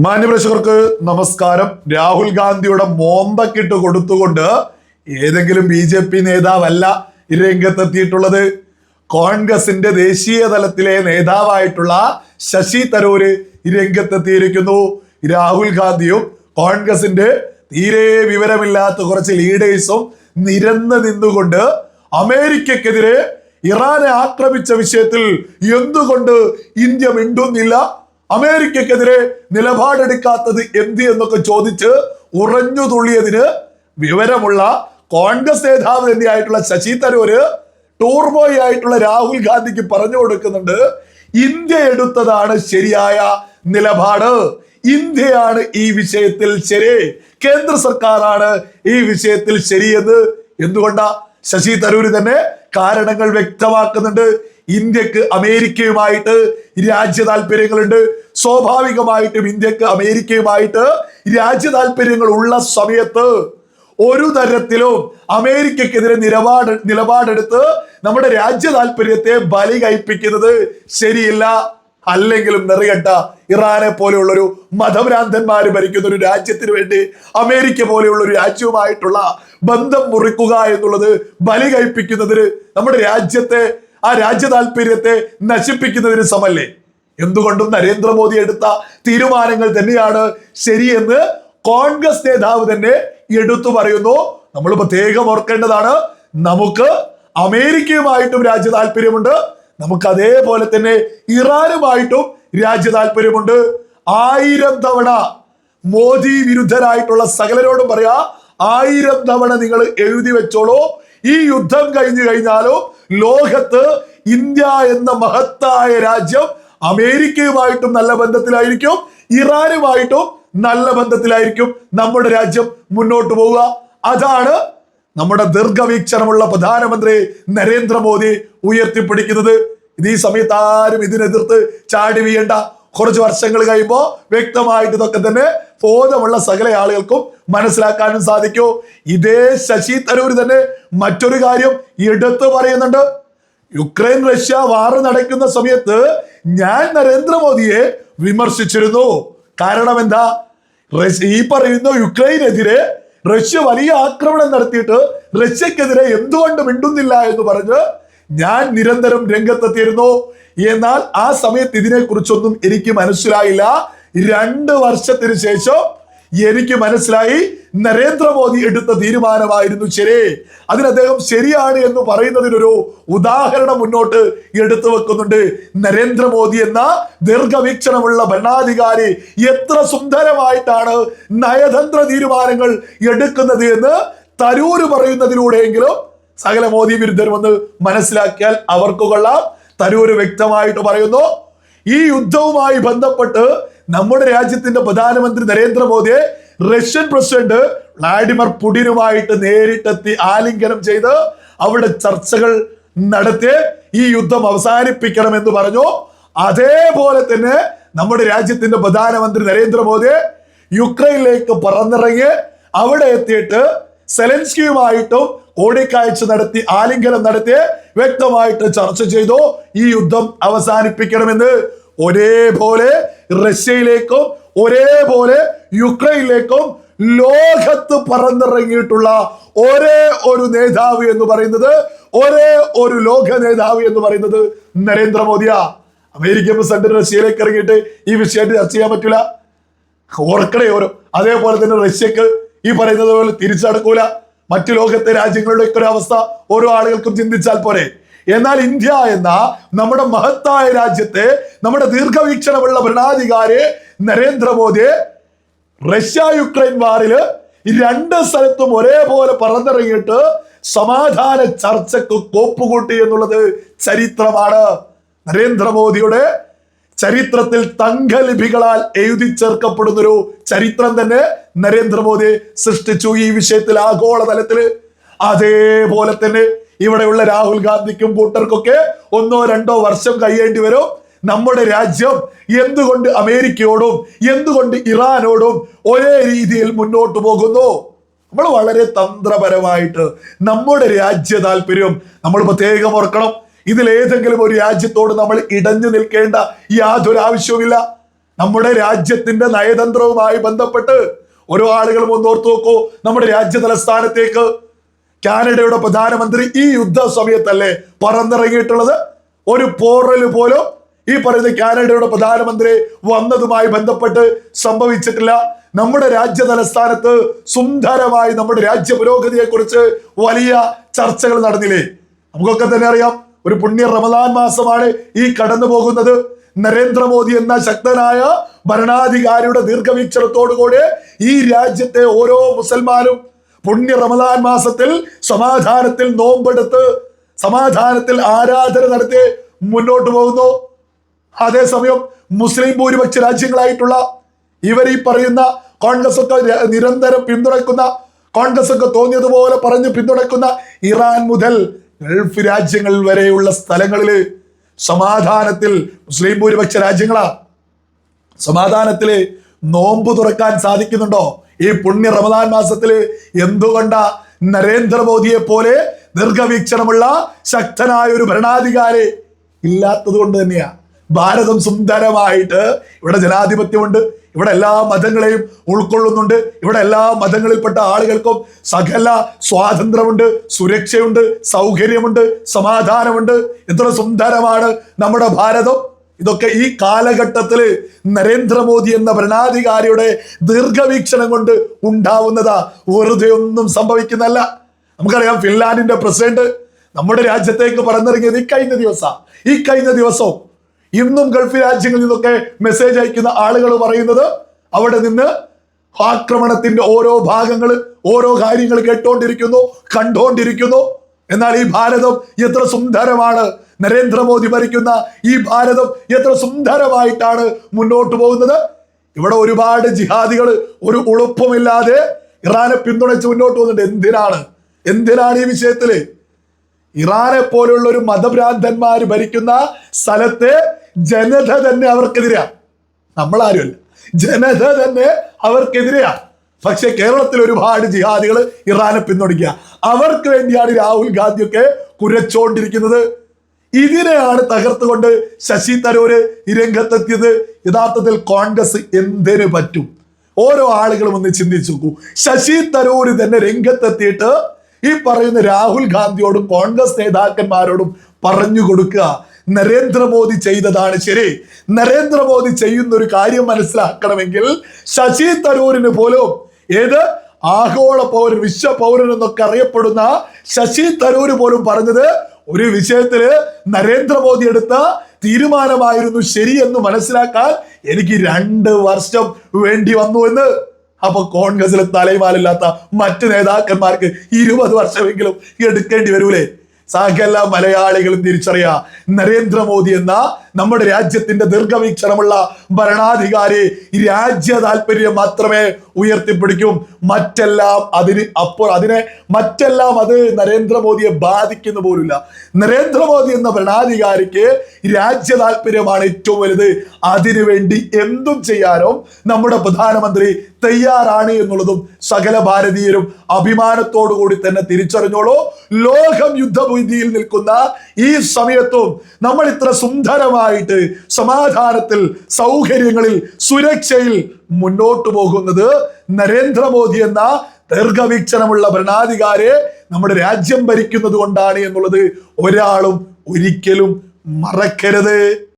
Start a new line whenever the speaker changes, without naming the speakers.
മാന്യപ്രേക്ഷകർക്ക് നമസ്കാരം. രാഹുൽ ഗാന്ധിയുടെ മോന്തക്കിട്ട് കൊടുത്തുകൊണ്ട് ഏതെങ്കിലും BJP നേതാവല്ല രംഗത്തെത്തിയിട്ടുള്ളത്. കോൺഗ്രസിന്റെ ദേശീയ തലത്തിലെ നേതാവായിട്ടുള്ള ശശി തരൂര് രംഗത്തെത്തിയിരിക്കുന്നു. രാഹുൽ ഗാന്ധിയും കോൺഗ്രസിന്റെ തീരെ വിവരമില്ലാത്ത കുറച്ച് ലീഡേഴ്സും നിരന്ന് നിന്നുകൊണ്ട് അമേരിക്കക്കെതിരെ ഇറാനെ ആക്രമിച്ച വിഷയത്തിൽ എന്തുകൊണ്ട് ഇന്ത്യ മിണ്ടുന്നില്ല, അമേരിക്കക്കെതിരെ നിലപാടെടുക്കാത്തത് എന്ത് എന്നൊക്കെ ചോദിച്ച് ഉറഞ്ഞു തുള്ളിയതിന് വിവരമുള്ള കോൺഗ്രസ് നേതാവ് തന്നെയായിട്ടുള്ള ശശി തരൂര് ടൂർ ബോയ് ആയിട്ടുള്ള രാഹുൽ ഗാന്ധിക്ക് പറഞ്ഞു കൊടുക്കുന്നുണ്ട്, ഇന്ത്യ എടുത്തതാണ് ശരിയായ നിലപാട്, ഇന്ത്യയാണ് ഈ വിഷയത്തിൽ ശരി, കേന്ദ്ര സർക്കാരാണ് ഈ വിഷയത്തിൽ ശരിയെന്ന്. എന്തുകൊണ്ടാ? ശശി തരൂര് തന്നെ കാരണങ്ങൾ വ്യക്തമാക്കുന്നുണ്ട്. ഇന്ത്യക്ക് അമേരിക്കയുമായിട്ട് രാജ്യ താല്പര്യങ്ങളുണ്ട്. സ്വാഭാവികമായിട്ടും ഇന്ത്യക്ക് അമേരിക്കയുമായിട്ട് രാജ്യ താല്പര്യങ്ങൾ ഉള്ള സമയത്ത് ഒരു തരത്തിലും അമേരിക്കക്കെതിരെ നിലപാടെടുത്ത് നമ്മുടെ രാജ്യ താല്പര്യത്തെ ബലി കഴിപ്പിക്കുന്നത് ശരിയില്ല. അല്ലെങ്കിലും നെറികെട്ട ഇറാനെ പോലെയുള്ള ഒരു മതഭ്രാന്തന്മാര് ഭരിക്കുന്ന ഒരു രാജ്യത്തിന് വേണ്ടി അമേരിക്ക പോലെയുള്ള ഒരു രാജ്യവുമായിട്ടുള്ള ബന്ധം മുറിക്കുക എന്നുള്ളത് ബലി കഴിപ്പിക്കുന്നതിന്, നമ്മുടെ രാജ്യത്തെ ആ രാജ്യ താല്പര്യത്തെ നശിപ്പിക്കുന്നതിന് സമല്ലേ. എന്തുകൊണ്ടും നരേന്ദ്രമോദി എടുത്ത തീരുമാനങ്ങൾ തന്നെയാണ് ശരിയെന്ന് കോൺഗ്രസ് നേതാവ് തന്നെ എടുത്തു പറയുന്നു. നമ്മൾ പ്രത്യേകം ഓർക്കേണ്ടതാണ്, നമുക്ക് അമേരിക്കയുമായിട്ടും രാജ്യ താല്പര്യമുണ്ട്, നമുക്ക് അതേപോലെ തന്നെ ഇറാനുമായിട്ടും രാജ്യ താല്പര്യമുണ്ട്. 1000 തവണ മോദി വിരുദ്ധരായിട്ടുള്ള സകലരോടും പറയാ, 1000 തവണ നിങ്ങൾ എഴുതി വെച്ചോളൂ, ഈ യുദ്ധം കഴിഞ്ഞു കഴിഞ്ഞാലും ലോകത്ത് ഇന്ത്യ എന്ന മഹത്തായ രാജ്യം അമേരിക്കയുമായിട്ടും നല്ല ബന്ധത്തിലായിരിക്കും, ഇറാനുമായിട്ടും നല്ല ബന്ധത്തിലായിരിക്കും നമ്മുടെ രാജ്യം മുന്നോട്ട് പോവുക. അതാണ് നമ്മുടെ ദീർഘവീക്ഷണമുള്ള പ്രധാനമന്ത്രി നരേന്ദ്രമോദി ഉയർത്തിപ്പിടിക്കുന്നത്. ഈ സമയത്ത് ആരും ഇതിനെതിർത്ത് ചാടി വീഴണ്ട. കുറച്ച് വർഷങ്ങൾ കഴിയുമ്പോൾ വ്യക്തമായിട്ട് ഇതൊക്കെ തന്നെ ബോധമുള്ള സകല ആളുകൾക്കും മനസ്സിലാക്കാനും സാധിക്കൂ. ഇതേ ശശി തരൂർ തന്നെ മറ്റൊരു കാര്യം എടുത്തു പറയുന്നുണ്ട്. യുക്രൈൻ റഷ്യ വാർ നടക്കുന്ന സമയത്ത് ഞാൻ നരേന്ദ്രമോദിയെ വിമർശിച്ചിരുന്നു. കാരണം എന്താ? ഈ പറയുന്ന യുക്രൈനെതിരെ റഷ്യ വലിയ ആക്രമണം നടത്തിയിട്ട് റഷ്യക്കെതിരെ എന്തുകൊണ്ട് മിണ്ടുന്നില്ല എന്ന് പറഞ്ഞ് ഞാൻ നിരന്തരം രംഗത്തെത്തിയിരുന്നു. എന്നാൽ ആ സമയത്ത് ഇതിനെക്കുറിച്ചൊന്നും എനിക്ക് മനസ്സിലായില്ല. 2 വർഷത്തിന് ശേഷം എനിക്ക് മനസ്സിലായി നരേന്ദ്രമോദി എടുത്ത തീരുമാനമായിരുന്നു ശരി. അതിന് അദ്ദേഹം ശരിയാണ് എന്ന് പറയുന്നതിനൊരു ഉദാഹരണം മുന്നോട്ട് എടുത്തു വെക്കുന്നുണ്ട്. നരേന്ദ്രമോദി എന്ന ദീർഘവീക്ഷണമുള്ള ഭരണാധികാരി എത്ര സുന്ദരമായിട്ടാണ് നയതന്ത്ര തീരുമാനങ്ങൾ എടുക്കുന്നത് എന്ന് തരൂര് പറയുന്നതിലൂടെയെങ്കിലും സകല മോദി വിരുദ്ധരും ഒന്ന് മനസ്സിലാക്കിയാൽ അവർക്ക് കൊള്ളാം. തരൂര് വ്യക്തമായിട്ട് പറയുന്നു, ഈ യുദ്ധവുമായി ബന്ധപ്പെട്ട് നമ്മുടെ രാജ്യത്തിന്റെ പ്രധാനമന്ത്രി നരേന്ദ്രമോദിയെ റഷ്യൻ പ്രസിഡന്റ് വ്ളാഡിമിർ പുടിനുമായിട്ട് നേരിട്ടെത്തി ആലിംഗനം ചെയ്ത് അവിടെ ചർച്ചകൾ നടത്തി ഈ യുദ്ധം അവസാനിപ്പിക്കണമെന്ന് പറഞ്ഞു. അതേപോലെ തന്നെ നമ്മുടെ രാജ്യത്തിന്റെ പ്രധാനമന്ത്രി നരേന്ദ്രമോദി യുക്രൈനിലേക്ക് പറന്നിറങ്ങി അവിടെ എത്തിയിട്ട് സെലൻസ്കിയുമായിട്ടും കൂടിക്കാഴ്ച നടത്തി ആലിംഗനം നടത്തി വ്യക്തമായിട്ട് ചർച്ച ചെയ്തു ഈ യുദ്ധം അവസാനിപ്പിക്കണമെന്ന്. ഒരേപോലെ റഷ്യയിലേക്കും ഒരേപോലെ യുക്രൈനിലേക്കും ലോകത്ത് പറന്നിറങ്ങിയിട്ടുള്ള ഒരേ ഒരു നേതാവ് എന്ന് പറയുന്നത്, ഒരേ ഒരു ലോക നേതാവ് എന്ന് പറയുന്നത് നരേന്ദ്രമോദിയാ. അമേരിക്കൻ പ്രസിഡന്റ് റഷ്യയിലേക്ക് ഇറങ്ങിയിട്ട് ഈ വിഷയമായിട്ട് ചർച്ച ചെയ്യാൻ പറ്റില്ല. ഓർക്കണേ ഓരോ. അതേപോലെ തന്നെ റഷ്യക്ക് ഈ പറയുന്നത് പോലെ തിരിച്ചടക്കൂല. മറ്റു ലോകത്തെ രാജ്യങ്ങളുടെ ഒക്കെ ഒരു അവസ്ഥ ഓരോ ആളുകൾക്കും ചിന്തിച്ചാൽ പോരെ. എന്നാൽ ഇന്ത്യ എന്ന നമ്മുടെ മഹത്തായ രാജ്യത്തെ, നമ്മുടെ ദീർഘവീക്ഷണമുള്ള ഭരണാധികാരി നരേന്ദ്രമോദിയെ റഷ്യ യുക്രൈൻ വാറില് 2 സ്ഥലത്തും ഒരേപോലെ പറന്നിറങ്ങിയിട്ട് സമാധാന ചർച്ചക്ക് കോപ്പുകൂട്ടി എന്നുള്ളത് ചരിത്രമാണ്. നരേന്ദ്രമോദിയുടെ ചരിത്രത്തിൽ തങ്കലിപികളാൽ എഴുതി ചേർക്കപ്പെടുന്നൊരു ചരിത്രം തന്നെ നരേന്ദ്രമോദി സൃഷ്ടിച്ചു ഈ വിഷയത്തിൽ ആഗോളതലത്തില്. അതേപോലെ തന്നെ ഇവിടെയുള്ള രാഹുൽ ഗാന്ധിക്കും കൂട്ടർക്കൊക്കെ 1-2 വർഷം കഴിയേണ്ടി വരും. നമ്മുടെ രാജ്യം എന്തുകൊണ്ട് അമേരിക്കയോടും എന്തുകൊണ്ട് ഇറാനോടും ഒരേ രീതിയിൽ മുന്നോട്ട് പോകുന്നു? നമ്മൾ വളരെ തന്ത്രപരമായിട്ട് നമ്മുടെ രാജ്യ താല്പര്യം നമ്മൾ പ്രത്യേകം ഓർക്കണം. ഇതിലേതെങ്കിലും ഒരു രാജ്യത്തോട് നമ്മൾ ഇടഞ്ഞു നിൽക്കേണ്ട യാതൊരു ആവശ്യവുമില്ല. നമ്മുടെ രാജ്യത്തിന്റെ നയതന്ത്രവുമായി ബന്ധപ്പെട്ട് ഓരോ ആളുകളും ഒന്ന് ഓർത്തു നോക്കൂ. നമ്മുടെ രാജ്യ തലസ്ഥാനത്തേക്ക് കാനഡയുടെ പ്രധാനമന്ത്രി ഈ യുദ്ധ സമയത്തല്ലേ പറന്നിറങ്ങിയിട്ടുള്ളത്? ഒരു പോറല് പോലും ഈ പറയുന്ന കാനഡയുടെ പ്രധാനമന്ത്രി വന്നതുമായി ബന്ധപ്പെട്ട് സംഭവിച്ചിട്ടില്ല. നമ്മുടെ രാജ്യ തലസ്ഥാനത്ത് സുന്ദരമായി നമ്മുടെ രാജ്യ പുരോഗതിയെ കുറിച്ച് വലിയ ചർച്ചകൾ നടന്നില്ലേ? നമുക്കൊക്കെ തന്നെ അറിയാം, ഒരു പുണ്യ റമദാൻ മാസമാണ് ഈ കടന്നു പോകുന്നത്. നരേന്ദ്രമോദി എന്ന ശക്തനായ ഭരണാധികാരിയുടെ ദീർഘവീക്ഷണത്തോടുകൂടി ഈ രാജ്യത്തെ ഓരോ മുസൽമാനും പുണ്യ റമദാൻ മാസത്തിൽ സമാധാനത്തിൽ നോമ്പെടുത്ത് സമാധാനത്തിൽ ആരാധന നടത്തി മുന്നോട്ട് പോകുന്നു. അതേസമയം മുസ്ലിം ഭൂരിപക്ഷ രാജ്യങ്ങളായിട്ടുള്ള ഇവർ ഈ പറയുന്ന കോൺഗ്രസ് ഒക്കെ നിരന്തരം പിന്തുണയ്ക്കുന്ന, കോൺഗ്രസ് ഒക്കെ തോന്നിയതുപോലെ പറഞ്ഞ് പിന്തുണയ്ക്കുന്ന ഇറാൻ മുതൽ ഗൾഫ് രാജ്യങ്ങൾ വരെയുള്ള സ്ഥലങ്ങളില് സമാധാനത്തിൽ മുസ്ലിം ഭൂരിപക്ഷ രാജ്യങ്ങളാ സമാധാനത്തില് നോമ്പ് തുറക്കാൻ സാധിക്കുന്നുണ്ടോ? ഈ പുണ്യ റമദാൻ മാസത്തില് എന്തുകൊണ്ടാ നരേന്ദ്രമോദിയെ പോലെ ദീർഘവീക്ഷണമുള്ള ശക്തനായ ഒരു ഭരണാധികാരി ഇല്ലാത്തത് കൊണ്ട് തന്നെയാ ഭാരതം സുന്ദരമായിട്ട്, ഇവിടെ ജനാധിപത്യമുണ്ട്, ഇവിടെ എല്ലാ മതങ്ങളെയും ഉൾക്കൊള്ളുന്നുണ്ട്, ഇവിടെ എല്ലാ മതങ്ങളിൽപ്പെട്ട ആളുകൾക്കും സകല സ്വാതന്ത്ര്യമുണ്ട്, സുരക്ഷയുണ്ട്, സൗകര്യമുണ്ട്, സമാധാനമുണ്ട്. എത്ര സുന്ദരമാണ് നമ്മുടെ ഭാരതം. ഇതൊക്കെ ഈ കാലഘട്ടത്തില് നരേന്ദ്രമോദി എന്ന ഭരണാധികാരിയുടെ ദീർഘവീക്ഷണം കൊണ്ട് ഉണ്ടാവുന്നതാ, വെറുതെ ഒന്നും സംഭവിക്കുന്നല്ല. നമുക്കറിയാം, ഫിൻലാൻഡിന്റെ പ്രസിഡന്റ് നമ്മുടെ രാജ്യത്തേക്ക് പറന്നിറങ്ങിയത് ഈ കഴിഞ്ഞ ദിവസം ഇന്നും ഗൾഫ് രാജ്യങ്ങളിൽ നിന്നൊക്കെ മെസ്സേജ് അയക്കുന്ന ആളുകൾ പറയുന്നത് അവിടെ നിന്ന് ആക്രമണത്തിന്റെ ഓരോ ഭാഗങ്ങൾ, ഓരോ കാര്യങ്ങൾ കേട്ടോണ്ടിരിക്കുന്നു, കണ്ടോണ്ടിരിക്കുന്നു. എന്നാൽ ഈ ഭാരതം എത്ര സുന്ദരമാണ്, നരേന്ദ്രമോദി ഭരിക്കുന്ന ഈ ഭാരതം എത്ര സുന്ദരമായിട്ടാണ് മുന്നോട്ട് പോകുന്നത്. ഇവിടെ ഒരുപാട് ജിഹാദികൾ ഒരു ഉളുപ്പുമില്ലാതെ ഇറാനെ പിന്തുണച്ച് മുന്നോട്ട് പോകുന്നുണ്ട്. എന്തിനാണ് ഈ വിഷയത്തില്? ഇറാനെ പോലുള്ള ഒരു മതഭ്രാന്തന്മാര് ഭരിക്കുന്ന സ്ഥലത്തെ ജനത തന്നെ അവർക്കെതിരെയാ. നമ്മളാരുമല്ല, ജനത തന്നെ അവർക്കെതിരെയാ. പക്ഷെ കേരളത്തിൽ ഒരുപാട് ജിഹാദികൾ ഇറാനെ പിന്തുണയ്ക്കുക. അവർക്ക് വേണ്ടിയാണ് രാഹുൽ ഗാന്ധിയൊക്കെ കുരച്ചോണ്ടിരിക്കുന്നത്. ഇതിനെയാണ് തകർത്തുകൊണ്ട് ശശി തരൂര് രംഗത്തെത്തിയത്. യഥാർത്ഥത്തിൽ കോൺഗ്രസ് എന്തിനു പറ്റും? ഓരോ ആളുകളും ഒന്ന് ചിന്തിച്ചു നോക്കൂ. ശശി തരൂര് തന്നെ രംഗത്തെത്തിയിട്ട് ഈ പറയുന്ന രാഹുൽ ഗാന്ധിയോടും കോൺഗ്രസ് നേതാക്കന്മാരോടും പറഞ്ഞു കൊടുക്കുക, നരേന്ദ്രമോദി ചെയ്തതാണ് ശരി. നരേന്ദ്രമോദി ചെയ്യുന്ന ഒരു കാര്യം മനസ്സിലാക്കണമെങ്കിൽ ശശി തരൂരിന് പോലും, ഏത് ആഗോള പൗരൻ, വിശ്വ പൗരൻ എന്നൊക്കെ അറിയപ്പെടുന്ന ശശി തരൂര് പോലും പറഞ്ഞത് ഒരു വിഷയത്തില് നരേന്ദ്രമോദി എടുത്ത തീരുമാനമായിരുന്നു ശരിയെന്ന് മനസ്സിലാക്കാൻ എനിക്ക് 2 വർഷം വേണ്ടി വന്നു എന്ന്. അപ്പൊ കോൺഗ്രസിലെ തലയുമാലില്ലാത്ത മറ്റ് നേതാക്കന്മാർക്ക് 20 വർഷമെങ്കിലും എടുക്കേണ്ടി വരൂലേ? സകല മലയാളികളും തിരിച്ചറിയാ, നരേന്ദ്രമോദി എന്ന നമ്മുടെ രാജ്യത്തിന്റെ ദീർഘവീക്ഷണമുള്ള ഭരണാധികാരി രാജ്യ താല്പര്യം മാത്രമേ ഉയർത്തിപ്പിടിക്കും. മറ്റെല്ലാം അത് നരേന്ദ്രമോദിയെ ബാധിക്കുന്ന പോലുമില്ല. നരേന്ദ്രമോദി എന്ന ഭരണാധികാരിക്ക് രാജ്യ താല്പര്യമാണ് ഏറ്റവും വലുത്. അതിനുവേണ്ടി എന്തും ചെയ്യാനും നമ്മുടെ പ്രധാനമന്ത്രി തയ്യാറാണ് എന്നുള്ളതും സകല ഭാരതീയരും അഭിമാനത്തോടു കൂടി തന്നെ തിരിച്ചറിഞ്ഞോളൂ. ലോകം യുദ്ധഭൂതിയിൽ നിൽക്കുന്ന ഈ സമയത്തും നമ്മൾ ഇത്ര സുന്ദരമായിട്ട് സമാധാനത്തിൽ, സൗകര്യങ്ങളിൽ, സുരക്ഷയിൽ മുന്നോട്ടു പോകുന്നത് നരേന്ദ്രമോദി എന്ന ദീർഘവീക്ഷണമുള്ള ഭരണാധികാരിയെ നമ്മുടെ രാജ്യം ഭരിക്കുന്നത് കൊണ്ടാണ് എന്നുള്ളത് ഒരാളും ഒരിക്കലും മറക്കരുത്.